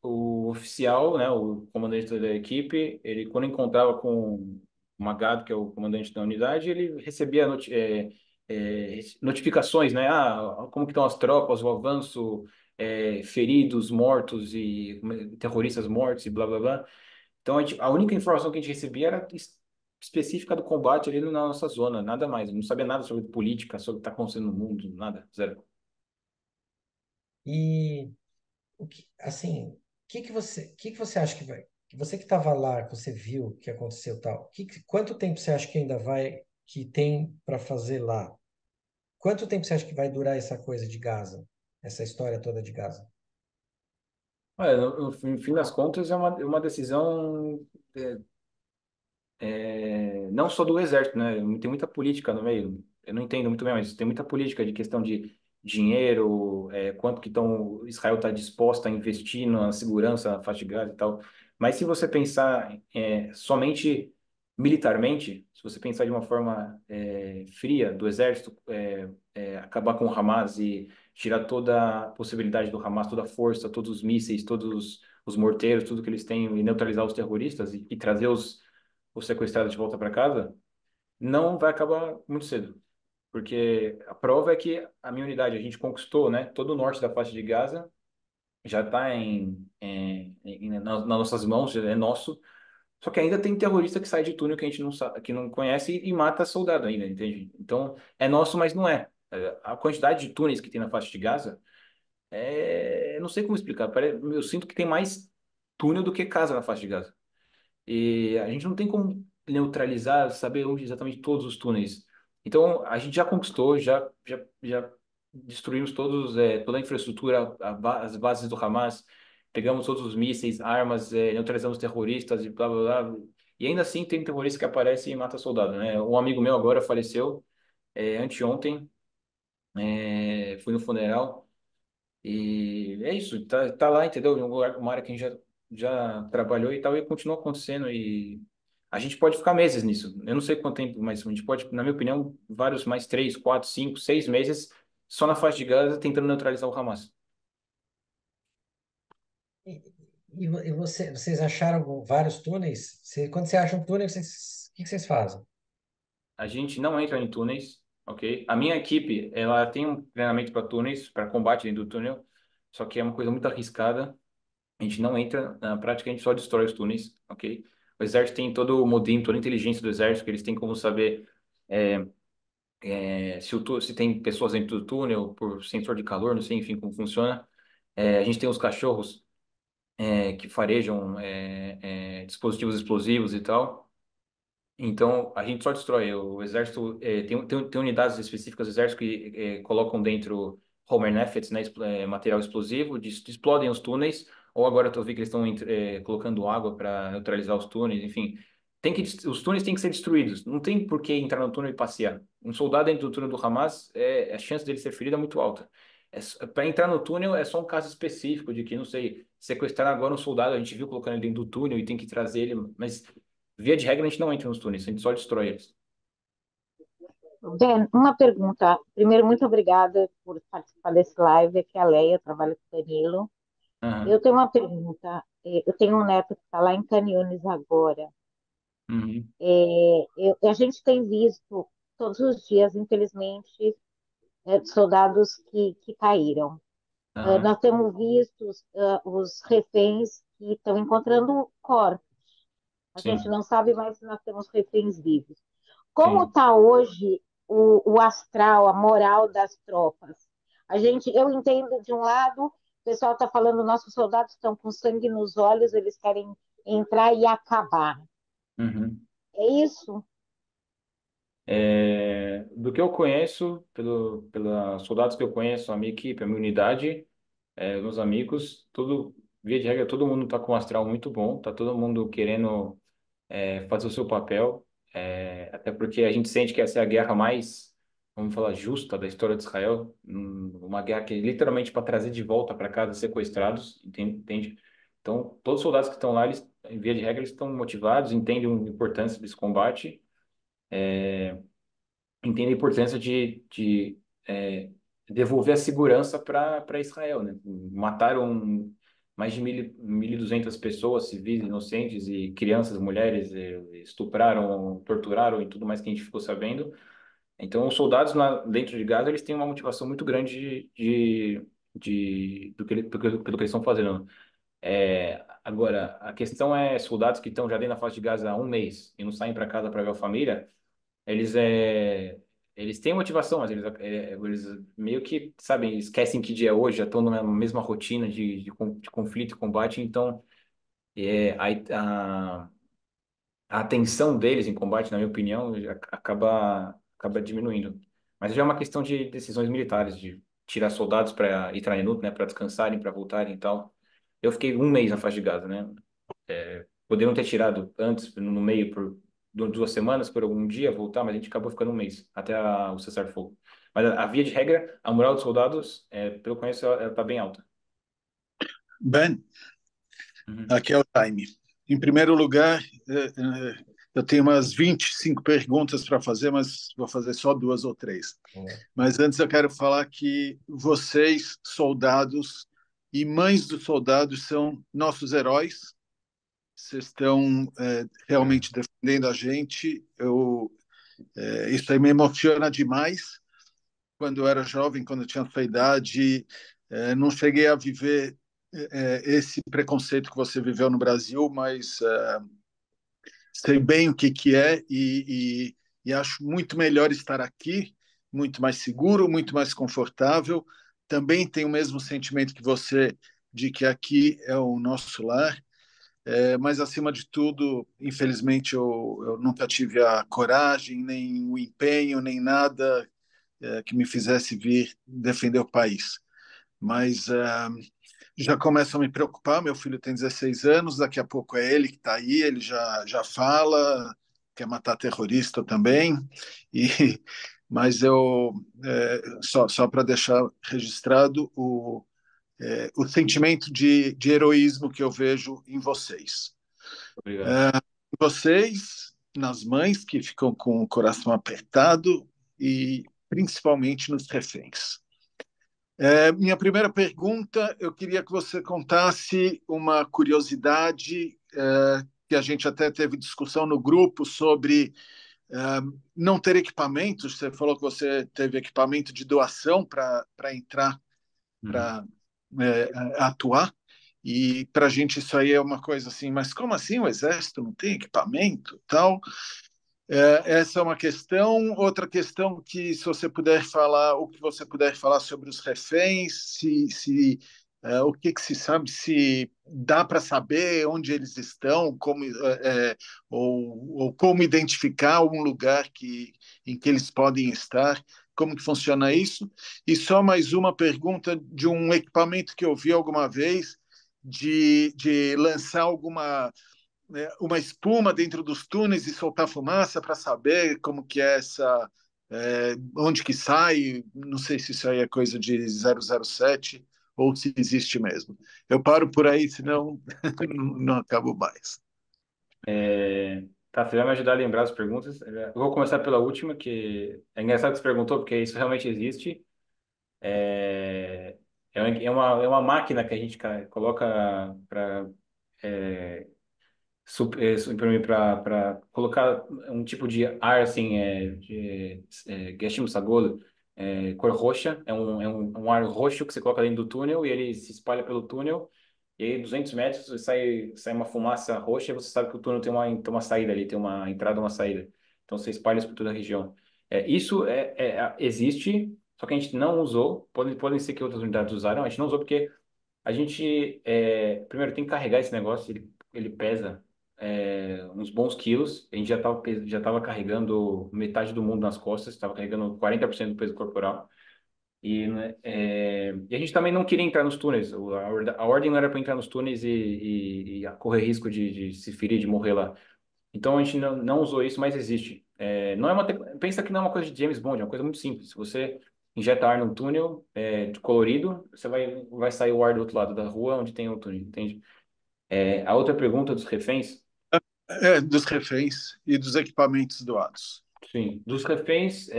o oficial, né, o comandante da equipe, ele quando encontrava com o Magado, que é o comandante da unidade, ele recebia notificações, né? Ah, como que estão as tropas, o avanço, feridos, mortos e terroristas mortos e blá blá blá. Então a única informação que a gente recebia era específica do combate ali na nossa zona, nada mais. Não sabia nada sobre política, sobre o que está acontecendo no mundo, nada, zero. E assim, o que que você acha que vai? Você que estava lá, que você viu que aconteceu tal, quanto tempo você acha que ainda vai, que tem para fazer lá? Quanto tempo você acha que vai durar essa coisa de Gaza? Essa história toda de Gaza? Olha, no fim das contas, é uma decisão não só do exército, né? Tem muita política no meio. Eu não entendo muito bem, mas tem muita política de questão de dinheiro, quanto que Israel está disposta a investir na segurança, na faixa de Gaza e tal. Mas se você pensar somente militarmente, se você pensar de uma forma fria do exército, acabar com o Hamas e tirar toda a possibilidade do Hamas, toda a força, todos os mísseis, todos os morteiros, tudo que eles têm, e neutralizar os terroristas e trazer os sequestrados de volta para casa, não vai acabar muito cedo. Porque a prova é que a minha unidade, a gente conquistou, né? Todo o norte da faixa de Gaza já está nas nossas mãos, já é nosso. Só que ainda tem terrorista que sai de túnel que a gente não sabe, que não conhece e mata soldado ainda, entende? Então, é nosso, mas não é. A quantidade de túneis que tem na faixa de Gaza, eu não sei como explicar. Eu sinto que tem mais túnel do que casa na faixa de Gaza. E a gente não tem como neutralizar, saber onde exatamente todos os túneis. Então, a gente já conquistou, já destruímos toda a infraestrutura, as bases do Hamas, pegamos todos os mísseis, armas, neutralizamos terroristas e blá, blá, blá. E ainda assim tem terrorista que aparece e mata soldado, né? Um amigo meu agora faleceu, anteontem, fui no funeral. E é isso, tá lá, entendeu? Uma área que a gente já trabalhou e tal, e continua acontecendo. E a gente pode ficar meses nisso. Eu não sei quanto tempo, mas a gente pode, na minha opinião, vários mais 3, 4, 5, 6 meses só na faixa de Gaza tentando neutralizar o Hamas. E, vocês acharam vários túneis? Quando você acha um túnel, o que que vocês fazem? A gente não entra em túneis, ok? A minha equipe, ela tem um treinamento para túneis, para combate dentro do túnel, só que é uma coisa muito arriscada. A gente não entra na prática, a gente só destrói os túneis, ok? O exército tem todo o modem, toda a inteligência do exército, que eles têm como saber Se tem pessoas dentro do túnel por sensor de calor, não sei, enfim, como funciona. A gente tem os cachorros que farejam dispositivos explosivos e tal. Então, a gente só destrói. O exército tem unidades específicas do exército que colocam dentro Homer Neffets, né, material explosivo, explodem os túneis. Ou agora eu vi que eles estão colocando água para neutralizar os túneis. Enfim, os túneis têm que ser destruídos. Não tem por que entrar no túnel e passear. Um soldado dentro do túnel do Hamas, a chance dele ser ferido é muito alta. Para entrar no túnel é só um caso específico de que, não sei, sequestrar agora um soldado, a gente viu colocando ele dentro do túnel e tem que trazer ele, mas via de regra, a gente não entra nos túneis, a gente só destrói eles. Ben, uma pergunta. Primeiro, muito obrigada por participar desse live. Aqui é a Leia, trabalho com o Danilo. Eu Aham. tenho uma pergunta. Eu tenho um neto que está lá em Canyones agora. Uhum. A gente tem visto todos os dias, infelizmente, soldados que caíram. Aham. Nós temos visto os reféns que estão encontrando corpos. A gente Sim, não sabe mais se nós temos reféns vivos. Como sim. está hoje o astral, a moral das tropas? Eu entendo de um lado, o pessoal está falando, nossos soldados estão com sangue nos olhos, eles querem entrar e acabar. Uhum. É isso? Do que eu conheço, pelos soldados que eu conheço, a minha equipe, a minha unidade, meus amigos, tudo, via de regra, todo mundo está com um astral muito bom, tá todo mundo querendo fazer o seu papel, até porque a gente sente que essa é a guerra mais, vamos falar, justa da história de Israel, uma guerra que é literalmente para trazer de volta para casa sequestrados, entende? Então, todos os soldados que estão lá, eles, em via de regra, eles estão motivados, entendem a importância desse combate, entendem a importância de devolver a segurança para Israel, né? Mataram mais de 1.200 pessoas civis, inocentes e crianças, mulheres, estupraram, torturaram e tudo mais que a gente ficou sabendo. Então, os soldados lá dentro de Gaza, eles têm uma motivação muito grande pelo que eles estão fazendo. Agora, a questão é soldados que estão já dentro da faixa de Gaza há um mês e não saem para casa para ver a família, eles eles têm motivação, mas eles meio que, sabem, esquecem que dia é hoje, já estão na mesma rotina de conflito e combate, então é, a, a atenção deles em combate, na minha opinião, acaba diminuindo. Mas já é uma questão de decisões militares, de tirar soldados para ir treinando, né, para descansarem, para voltarem e tal. Eu fiquei um mês na faixa de Gaza, né? Poderiam ter tirado antes, no meio, por 2 semanas, por algum dia, voltar, mas a gente acabou ficando um mês, até o cessar-fogo. Mas a via de regra, a moral dos soldados, pelo que eu conheço, ela tá bem alta. Ben, Uhum. aqui é o Time. Em primeiro lugar, eu tenho umas 25 perguntas para fazer, mas vou fazer só duas ou três. Boa. Mas antes eu quero falar que vocês, soldados e mães dos soldados, são nossos heróis. Vocês estão realmente defendendo a gente. Isso aí me emociona demais. Quando eu era jovem, quando eu tinha sua idade, não cheguei a viver esse preconceito que você viveu no Brasil, mas sei bem o que que é e acho muito melhor estar aqui, muito mais seguro, muito mais confortável. Também tenho o mesmo sentimento que você de que aqui é o nosso lar, mas acima de tudo, infelizmente, eu nunca tive a coragem, nem o empenho, nem nada que me fizesse vir defender o país. Mas já começam a me preocupar. Meu filho tem 16 anos, daqui a pouco é ele que está aí, ele já fala, quer matar terrorista também. E, mas só para deixar registrado o sentimento de heroísmo que eu vejo em vocês. Obrigado. Vocês, nas mães que ficam com o coração apertado e principalmente nos reféns. Minha primeira pergunta, eu queria que você contasse uma curiosidade que a gente até teve discussão no grupo sobre não ter equipamentos. Você falou que você teve equipamento de doação para entrar, Uhum. para atuar. E para a gente isso aí é uma coisa assim, mas como assim o exército não tem equipamento tal? Essa é uma questão. Outra questão que, se você puder falar, o que você puder falar sobre os reféns, o que, que se sabe, se dá para saber onde eles estão, ou como identificar um lugar em que eles podem estar, como que funciona isso. E só mais uma pergunta de um equipamento que eu vi alguma vez, de lançar uma espuma dentro dos túneis e soltar fumaça para saber como que é onde que sai. Não sei se isso aí é coisa de 007 ou se existe mesmo. Eu paro por aí, senão não acabo mais. Tá, você vai me ajudar a lembrar as perguntas. Eu vou começar pela última, que é engraçado que você perguntou, porque isso realmente existe. É, é uma máquina que a gente coloca para imprimir para colocar um tipo de ar assim Gestim Sagolo, cor roxa, é um ar roxo que você coloca dentro do túnel e ele se espalha pelo túnel e aí 200 metros sai uma fumaça roxa e você sabe que o túnel tem uma saída ali, tem uma entrada e uma saída. Então você espalha isso por toda a região. Isso existe, só que a gente não usou. Podem ser que outras unidades usaram, a gente não usou porque a gente, primeiro, tem que carregar esse negócio, ele pesa uns bons quilos. A gente já tava carregando metade do mundo nas costas, estava carregando 40% do peso corporal. E, né, e a gente também não queria entrar nos túneis. A ordem não era para entrar nos túneis e correr risco de se ferir, de morrer lá. Então a gente não usou isso, mas existe. Não é pensa que não é uma coisa de James Bond, é uma coisa muito simples. Se você injeta ar num túnel de colorido, você vai sair o ar do outro lado da rua onde tem o túnel, entende? A outra pergunta dos reféns, Dos reféns e dos equipamentos doados. sim, dos reféns,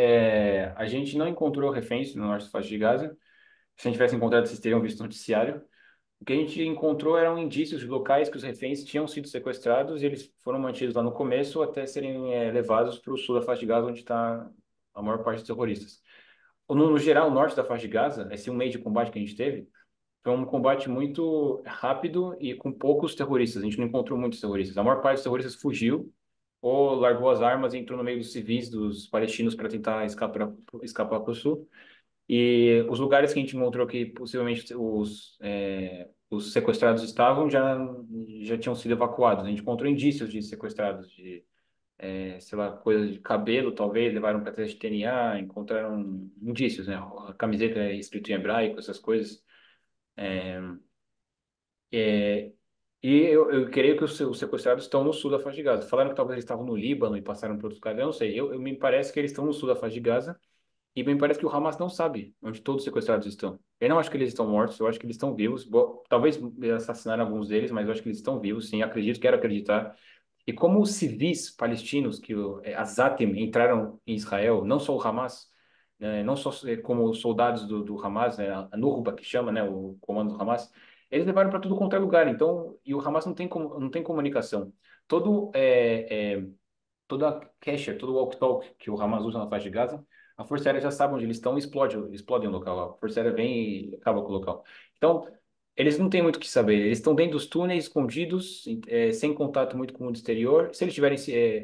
a gente não encontrou reféns no norte da faixa de Gaza. Se a gente tivesse encontrado, vocês teriam visto no noticiário. O que a gente encontrou eram indícios de locais que os reféns tinham sido sequestrados e eles foram mantidos lá no começo até serem levados para o sul da faixa de Gaza, onde está a maior parte dos terroristas. No geral, o norte da faixa de Gaza, esse um mês de combate que a gente teve, foi um combate muito rápido e com poucos terroristas. A gente não encontrou muitos terroristas. A maior parte dos terroristas fugiu ou largou as armas e entrou no meio dos civis, dos palestinos, para tentar escapar para o sul. E os lugares que a gente encontrou que possivelmente os sequestrados estavam já tinham sido evacuados. A gente encontrou indícios de sequestrados, sei lá, coisas de cabelo, talvez, levaram para teste de DNA, encontraram indícios, né? A camiseta é escrito em hebraico, essas coisas. É, e eu creio que os sequestrados estão no sul da faixa de Gaza. Falaram que talvez eles estavam no Líbano e passaram para outros lugares. Eu não sei. Me parece que eles estão no sul da faixa de Gaza. E me parece que o Hamas não sabe onde todos os sequestrados estão. Eu não acho que eles estão mortos, eu acho que eles estão vivos. Talvez assassinaram alguns deles, mas eu acho que eles estão vivos, sim, acredito, quero acreditar. E como os civis palestinos, a Zatem, entraram em Israel, não só o Hamas, não só como soldados do Hamas, né, a Nurba, que chama, né, o comando do Hamas, eles levaram para tudo quanto é lugar. Então, e o Hamas não tem comunicação. Todo toda cache, todo walk-talk que o Hamas usa na faixa de Gaza, a Força Aérea já sabe onde eles estão e explodem o local. A Força Aérea vem e acaba com o local. Então, eles não têm muito o que saber. Eles estão dentro dos túneis, escondidos, sem contato muito com o mundo exterior. Se eles estiverem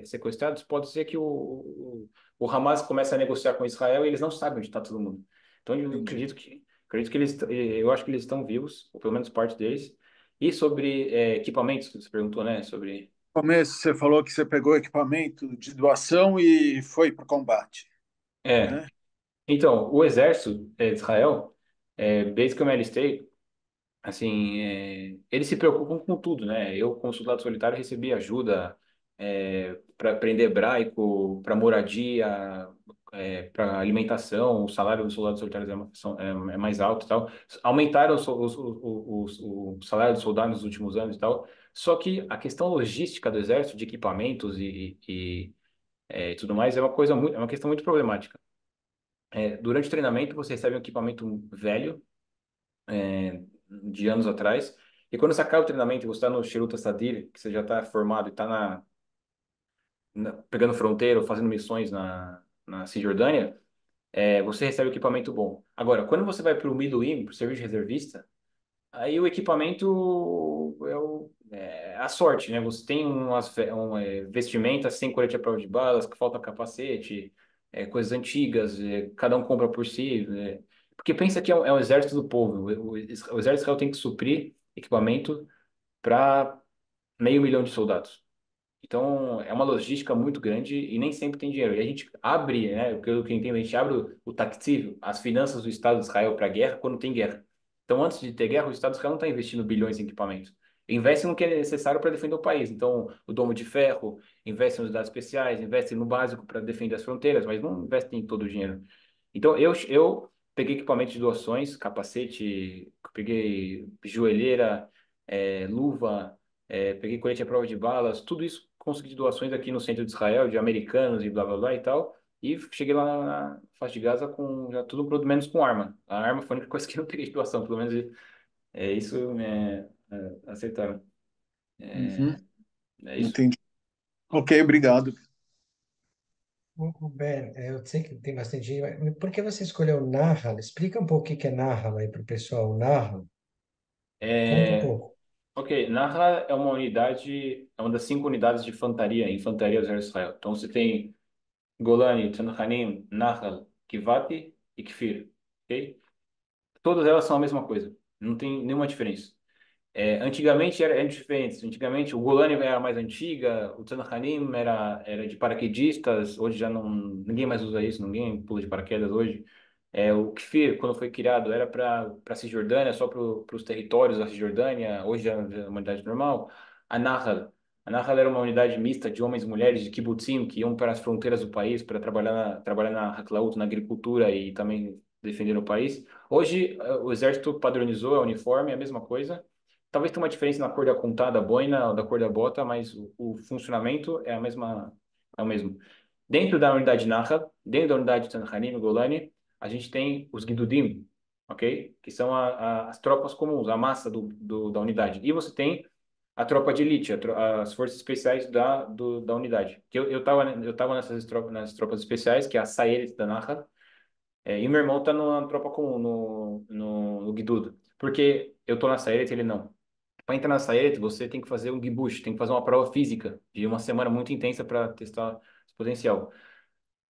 sequestrados, pode ser que o Hamas comece a negociar com Israel e eles não sabem onde está todo mundo. Então, eu Entendi. acredito que eu acho que eles estão vivos, ou pelo menos parte deles. E sobre equipamentos, que você perguntou, né? Sobre Começo, você falou que você pegou equipamento de doação e foi para o combate, É, né? então, o exército de Israel, desde que eu me alistei, assim, eles se preocupam com tudo, né? Eu, como soldado solitário, recebi ajuda para aprender hebraico, para moradia, para alimentação. O salário dos soldados solitários é mais alto e tal. Aumentaram o salário dos soldados nos últimos anos e tal. Só que a questão logística do exército, de equipamentos e tudo mais, é uma questão muito problemática. Durante o treinamento, você recebe um equipamento velho, de anos atrás, e quando você acaba o treinamento e você está no Shiruta Sadir, que você já está formado e está pegando fronteira ou fazendo missões na Cisjordânia, você recebe equipamento bom. Agora, quando você vai para o Miluim, para o serviço de reservista, aí o equipamento a sorte, né? Você tem vestimentas sem colete à prova de balas, que falta capacete, coisas antigas, cada um compra por si. Porque pensa que é um exército do povo. O exército de Israel tem que suprir equipamento para 500 mil de soldados. Então, é uma logística muito grande e nem sempre tem dinheiro. E a gente abre, né, pelo que eu entendo, a gente abre o Taktiv, as finanças do Estado de Israel para a guerra, quando tem guerra. Então, antes de ter guerra, o Estado de Israel não está investindo bilhões em equipamento. Investe no que é necessário para defender o país. Então, o domo de ferro, investe nas unidades especiais, investe no básico para defender as fronteiras, mas não investe em todo o dinheiro. Então, eu peguei equipamento de doações, capacete, peguei joelheira, luva, peguei colete à prova de balas, tudo isso consegui de doações aqui no centro de Israel, de americanos e blá blá blá e tal. E cheguei lá na faixa de Gaza com já tudo pelo menos com arma. A arma foi a única coisa que eu não peguei de doação, pelo menos isso aceitaram. Uhum, É, é isso. entendi. Ok, obrigado. O Ben, eu sei que tem bastante gente, mas por que você escolheu Nahal? Explica um pouco o que é Nahal aí para o pessoal. Nahal, conta um É, pouco. ok, Nahla é uma unidade, é uma das 5 unidades de infantaria do Exército de Israel. Então você tem Golani, Tanhanim, Nahal, Kivati e Kfir, ok? Todas elas são a mesma coisa, não tem nenhuma diferença. Antigamente era diferente. Antigamente o Golani era a mais antiga, o Tzanahanim era de paraquedistas, hoje já não, ninguém mais usa isso, ninguém pula de paraquedas hoje. O Kfir, quando foi criado, era para Cisjordânia, só para os territórios da Cisjordânia, hoje é uma unidade normal. A Nahal. A Nahal era uma unidade mista de homens e mulheres de kibbutzim que iam para as fronteiras do país para trabalhar na Haklaut, na agricultura e também defender o país. Hoje, o exército padronizou a uniforme, é a mesma coisa. Talvez tenha uma diferença na cor da contada, da boina ou da cor da bota, mas o funcionamento é a mesma, é o mesmo. Dentro da unidade Nahal, dentro da unidade Tanhanim e Golani, a gente tem os Guidudim, ok? Que são as tropas comuns, a massa da unidade. E você tem a tropa de elite, as forças especiais da unidade. Que eu tava nas tropas especiais, que é a Sayeret da Nahal, e meu irmão tá na tropa comum, no Guidudo. Porque eu tô na Sayeret e ele não. Para entrar na Saet, você tem que fazer um gibush, tem que fazer uma prova física de uma semana muito intensa para testar esse potencial.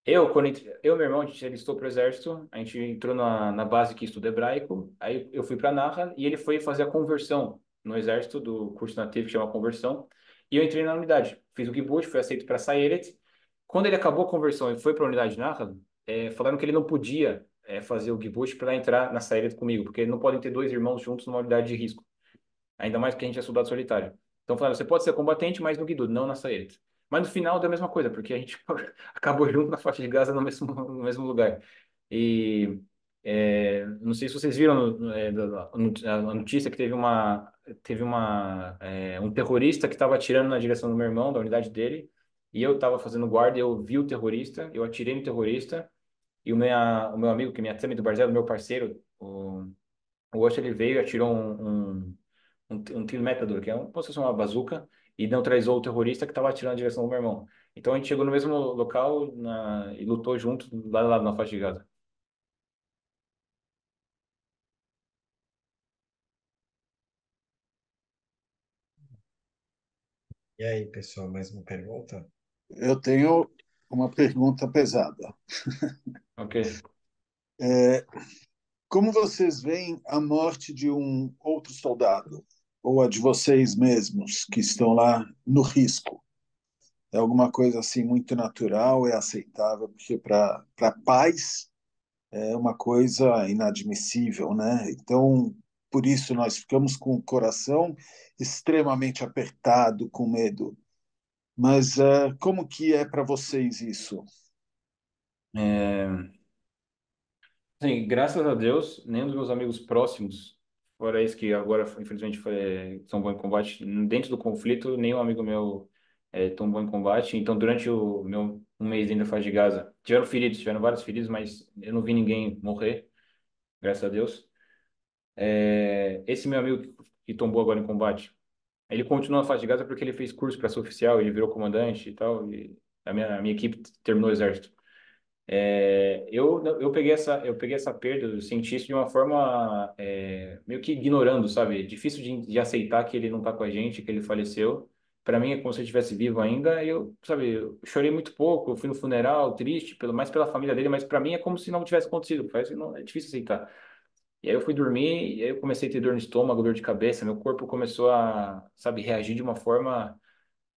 Eu e meu irmão, a gente alistou para o exército, a gente entrou na base que estuda hebraico, aí eu fui para Narra e ele foi fazer a conversão no exército do curso nativo que chama conversão, e eu entrei na unidade. Fiz o gibush, fui aceito para Sayeret. Quando ele acabou a conversão e foi para a unidade Narra, falaram que ele não podia fazer o gibush para entrar na Sayeret comigo, porque não podem ter dois irmãos juntos numa unidade de risco. Ainda mais que a gente é soldado solitário. Então falaram, você pode ser combatente, mas no Guido, não na Saerit. Mas no final deu a mesma coisa, porque a gente acabou junto na faixa de Gaza no mesmo lugar. E não sei se vocês viram a notícia que teve um terrorista que estava atirando na direção do meu irmão, da unidade dele, e eu estava fazendo guarda, eu vi o terrorista, eu atirei no terrorista, e o meu amigo, que me atame do Barzelo, meu parceiro, o Osh, ele veio e atirou um tiro metador, que é como se fosse uma bazuca, e neutralizou o terrorista que estava atirando na direção do meu irmão. Então a gente chegou no mesmo local e lutou junto, lado a lado, na faixa de Gaza. E aí, pessoal, mais uma pergunta? Eu tenho uma pergunta pesada. Ok. É, como vocês veem a morte de um outro soldado, ou a de vocês mesmos, que estão lá no risco? É alguma coisa assim muito natural, é aceitável, porque para paz é uma coisa inadmissível, né? Então, por isso nós ficamos com o coração extremamente apertado, com medo. Mas como que é para vocês isso? É, sim, graças a Deus, nenhum dos meus amigos próximos, fora esse que agora, infelizmente, tombou em combate, dentro do conflito, nenhum amigo meu tombou em combate. Então, durante o meu um mês dentro da faixa de Gaza, tiveram vários feridos, mas eu não vi ninguém morrer, graças a Deus. Esse meu amigo que tombou agora em combate, ele continua na faixa de Gaza porque ele fez curso para ser oficial, ele virou comandante e tal, e a minha equipe terminou o exército. Eu peguei essa perda do cientista de uma forma meio que ignorando, sabe? Difícil de aceitar que ele não está com a gente, que ele faleceu. Para mim é como se ele estivesse vivo ainda. E eu, sabe, eu chorei muito pouco. Eu fui no funeral, triste, mais pela família dele, mas para mim é como se não tivesse acontecido. Parece que não, é difícil aceitar. E aí eu fui dormir, e aí eu comecei a ter dor no estômago, dor de cabeça. Meu corpo começou a, sabe, reagir de uma forma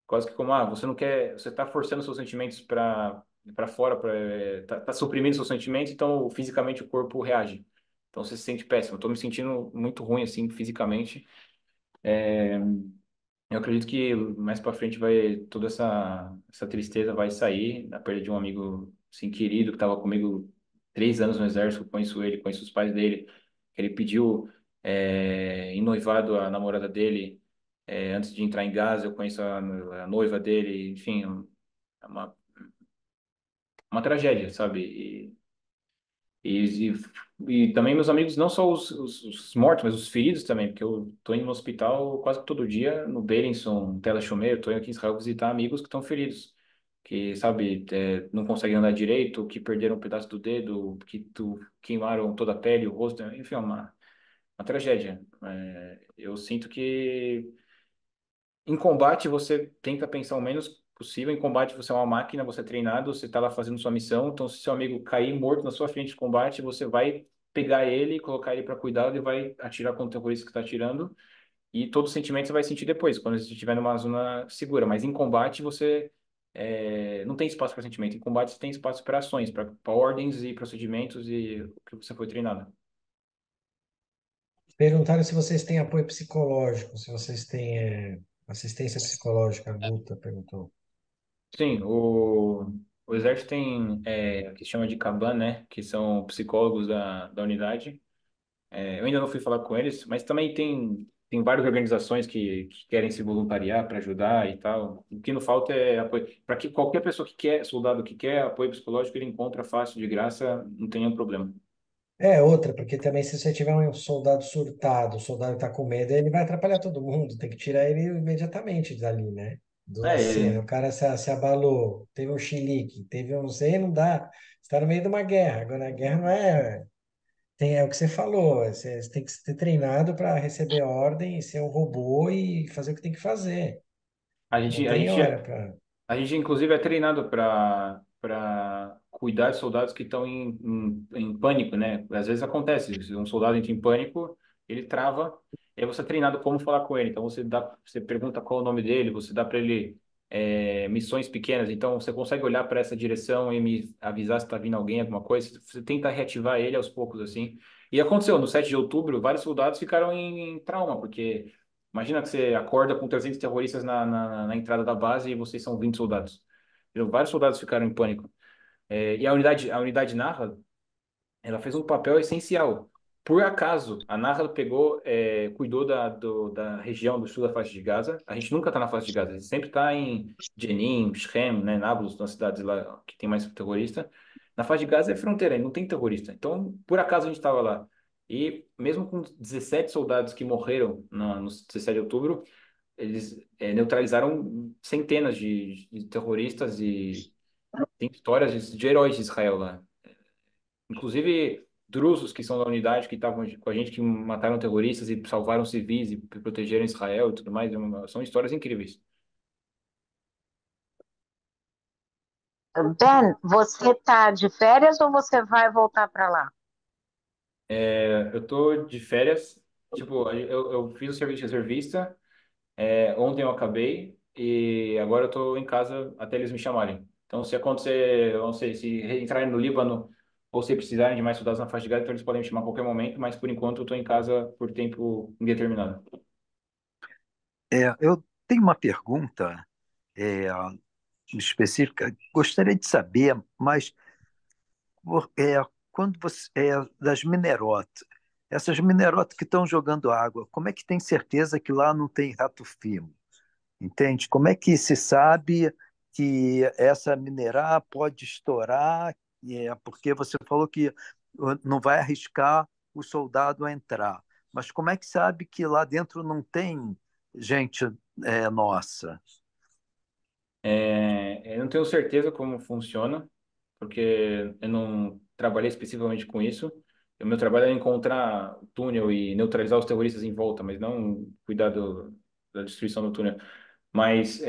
quase que como, você não quer, você está forçando seus sentimentos para fora, tá suprimindo seus sentimentos, então fisicamente o corpo reage. Então você se sente péssimo. Eu tô me sentindo muito ruim assim fisicamente. Eu acredito que mais para frente vai toda essa tristeza vai sair, a perda de um amigo assim querido que estava comigo 3 anos no exército. Eu conheço ele, conheço os pais dele. Ele pediu em noivado a namorada dele antes de entrar em Gaza. Eu conheço a noiva dele, enfim, é uma tragédia, sabe? E, e também meus amigos, não só os mortos, mas os feridos também, porque eu tô indo no hospital quase que todo dia, no Beilinson, Tel Chomer. Eu tô indo aqui em Israel visitar amigos que estão feridos, que, sabe, não conseguem andar direito, que perderam um pedaço do dedo, queimaram toda a pele, o rosto, enfim, é uma tragédia. Eu sinto que em combate, você tenta pensar o menos possível. Em combate, você é uma máquina, você é treinado, você está lá fazendo sua missão. Então, se seu amigo cair morto na sua frente de combate, você vai pegar ele, colocar ele para cuidado e vai atirar contra o terrorista que está atirando. E todo o sentimento você vai sentir depois, quando você estiver numa zona segura. Mas em combate, você não tem espaço para sentimento. Em combate, você tem espaço para ações, para ordens e procedimentos e o que você foi treinado. Perguntaram se vocês têm apoio psicológico, se vocês têm assistência psicológica. A Guta perguntou. Sim, o Exército tem o que se chama de Kaban, né? Que são psicólogos da unidade. Eu ainda não fui falar com eles, mas também tem várias organizações que querem se voluntariar para ajudar e tal. O que não falta é apoio. Para que qualquer pessoa que quer, soldado que quer apoio psicológico, ele encontra fácil, de graça, não tem nenhum problema. É outra, porque também se você tiver um soldado surtado, o soldado está com medo, ele vai atrapalhar todo mundo, tem que tirar ele imediatamente dali, né? Da cena. É, O cara se abalou, teve um chilique, teve um, não sei, não dá. Você está no meio de uma guerra. Agora a guerra não é. É o que você falou, você tem que ser treinado para receber ordem, ser um robô e fazer o que tem que fazer. a Não gente, a tem gente, hora para. A gente, inclusive, é treinado para cuidar de soldados que estão em pânico, né? Às vezes acontece, se um soldado entra em pânico, ele trava, e aí você é treinado como falar com ele. Então, você pergunta qual é o nome dele, você dá para ele missões pequenas. Então, você consegue olhar para essa direção e me avisar se está vindo alguém, alguma coisa. Você tenta reativar ele aos poucos, assim. E aconteceu, no 7 de outubro, vários soldados ficaram em trauma, porque imagina que você acorda com 300 terroristas na entrada da base e vocês são 20 soldados. Entendeu? Vários soldados ficaram em pânico. E a unidade Narra, ela fez um papel essencial. Por acaso, a Narra pegou, cuidou da região do sul da faixa de Gaza. A gente nunca está na faixa de Gaza, a gente sempre está em Jenin, Shem, né, Nablus, nas cidades lá que tem mais terrorista. Na faixa de Gaza é fronteira, não tem terrorista. Então, por acaso a gente estava lá. E mesmo com 17 soldados que morreram no 17 de outubro, eles neutralizaram centenas de terroristas e tem histórias de heróis de Israel lá. Inclusive, drusos que são da unidade, que estavam com a gente, que mataram terroristas e salvaram civis e protegeram Israel e tudo mais. São histórias incríveis. Ben, você tá de férias ou você vai voltar para lá? Eu tô de férias, tipo, eu fiz o serviço de reservista, ontem eu acabei e agora eu tô em casa até eles me chamarem. Então, se acontecer, eu não sei, se entrarem no Líbano ou se precisarem de mais soldados na faixa de Gaza, então eles podem me chamar a qualquer momento, mas por enquanto eu tô em casa por tempo indeterminado. Eu tenho uma pergunta é, específica. Gostaria de saber, mas quando você das minerotas, essas minerotas que estão jogando água, como é que tem certeza que lá não tem rato-fimo? Entende? Como é que se sabe que essa minerar pode estourar? Porque você falou que não vai arriscar o soldado a entrar. Mas como é que sabe que lá dentro não tem gente nossa? Eu não tenho certeza como funciona, porque eu não trabalhei especificamente com isso. O meu trabalho era encontrar o túnel e neutralizar os terroristas em volta, mas não cuidar da destruição do túnel. Mas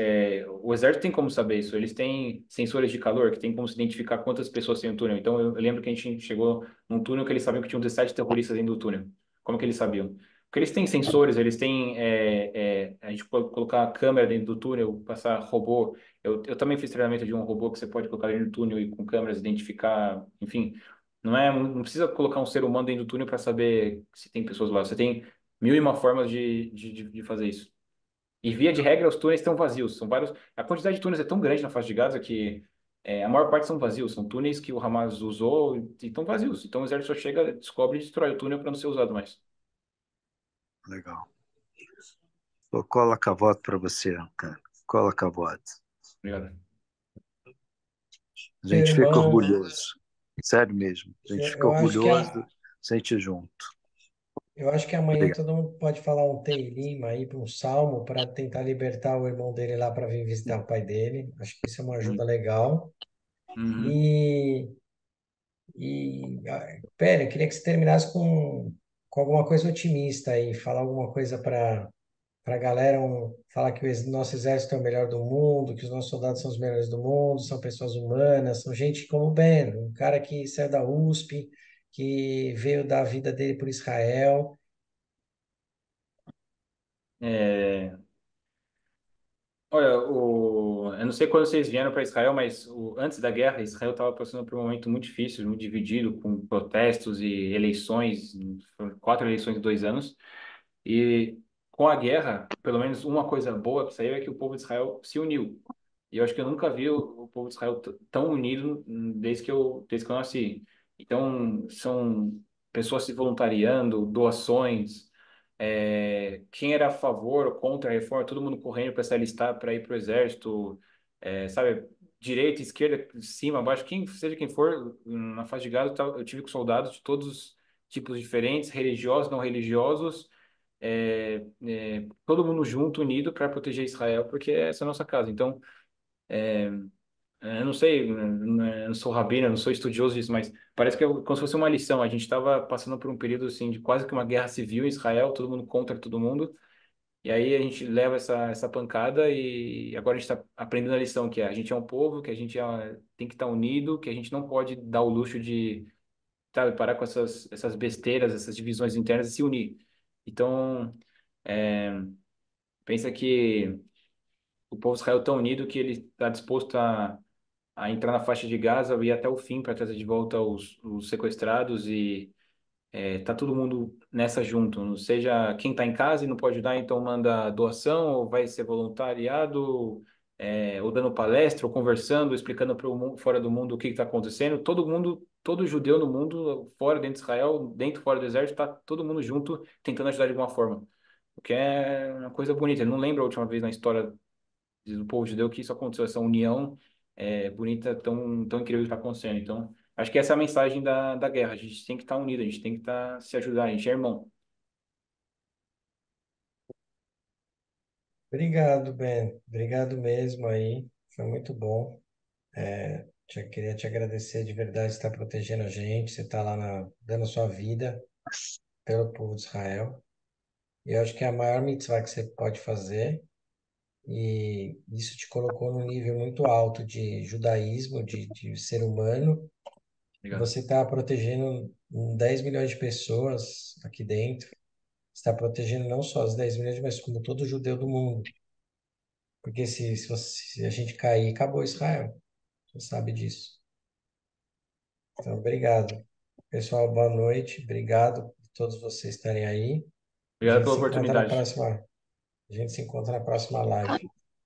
o exército tem como saber isso. Eles têm sensores de calor que tem como se identificar quantas pessoas tem no túnel. Então, eu lembro que a gente chegou num túnel que eles sabiam que tinham 17 terroristas dentro do túnel. Como que eles sabiam? Porque eles têm sensores, eles têm... a gente pode colocar a câmera dentro do túnel, passar robô. Eu também fiz treinamento de um robô que você pode colocar dentro do túnel e com câmeras identificar... Enfim, não precisa colocar um ser humano dentro do túnel para saber se tem pessoas lá. Você tem mil e uma formas de fazer isso. E via de regra, os túneis estão vazios. São vários. A quantidade de túneis é tão grande na faixa de Gaza que a maior parte são vazios. São túneis que o Hamas usou e estão vazios. Então o exército só chega, descobre e destrói o túnel para não ser usado mais. Legal. Pô, cola cavote para você, cara. Cola cavote. Obrigado. A Meu gente fica irmão, orgulhoso. Sério mesmo. A gente eu, fica eu acho que orgulhoso de gente junto. eu acho que amanhã Obrigado. todo mundo pode falar um Teilim aí para um salmo para tentar libertar o irmão dele lá para vir visitar o pai dele. Acho que isso é uma ajuda Uhum. legal. Uhum. E, Pera, eu queria que você terminasse com alguma coisa otimista aí, falar alguma coisa para a galera, falar que nosso exército é o melhor do mundo, que os nossos soldados são os melhores do mundo, são pessoas humanas, são gente como o Ben, um cara que saiu da USP, que veio dar a vida dele por Israel. É, Olha, eu não sei quando vocês vieram para Israel, mas antes da guerra, Israel estava passando por um momento muito difícil, muito dividido, com protestos e eleições, foram 4 eleições em 2 anos. E com a guerra, pelo menos uma coisa boa que saiu é que o povo de Israel se uniu. E eu acho que eu nunca vi o povo de Israel tão unido desde que eu nasci. Então, são pessoas se voluntariando, doações, quem era a favor ou contra a reforma, todo mundo correndo para se alistar para ir para o exército, sabe? Direita, esquerda, cima, baixo, seja quem for, na faixa de Gaza, eu tive com soldados de todos os tipos diferentes, religiosos, não religiosos, todo mundo junto, unido para proteger Israel, porque essa é a nossa casa. Então, eu não sei, eu não sou rabino, eu não sou estudioso disso, mas parece que é como se fosse uma lição. A gente estava passando por um período assim de quase que uma guerra civil em Israel, todo mundo contra todo mundo, e aí a gente leva essa pancada e agora a gente está aprendendo a lição que é a gente é um povo, que a gente tem que estar unido, que a gente não pode dar o luxo de, sabe, parar com essas besteiras, essas divisões internas e se unir. Então, é, pensa que o povo de Israel é tão unido que ele está disposto a entrar na faixa de Gaza e ir até o fim para trazer de volta os sequestrados e tá todo mundo nessa junto. Não seja quem está em casa e não pode ajudar, então manda doação ou vai ser voluntariado, ou dando palestra, ou conversando, explicando para o mundo, fora do mundo o que está acontecendo. Todo mundo, todo judeu no mundo, fora, dentro de Israel, dentro, fora do exército, está todo mundo junto tentando ajudar de alguma forma. O que é uma coisa bonita. Eu não lembro a última vez na história do povo judeu que isso aconteceu, essa união bonita, tão incrível que está acontecendo. Então, acho que essa é a mensagem da guerra. A gente tem que estar unido, a gente tem que se ajudar, a gente é irmão. Obrigado, Ben. Obrigado mesmo aí. Foi muito bom. Queria te agradecer de verdade, estar protegendo a gente. Você está lá dando sua vida pelo povo de Israel. E eu acho que é a maior mitzvah que você pode fazer. E isso te colocou num nível muito alto de judaísmo, de ser humano. E Obrigado. você está protegendo 10 milhões de pessoas aqui dentro. Está protegendo não só os 10 milhões, mas como todo judeu do mundo. Porque se a gente cair, acabou Israel. Você sabe disso. Então, obrigado. Pessoal, boa noite. Obrigado por todos vocês estarem aí. A Obrigado gente pela se encontra na oportunidade. próxima, a gente se encontra na próxima live.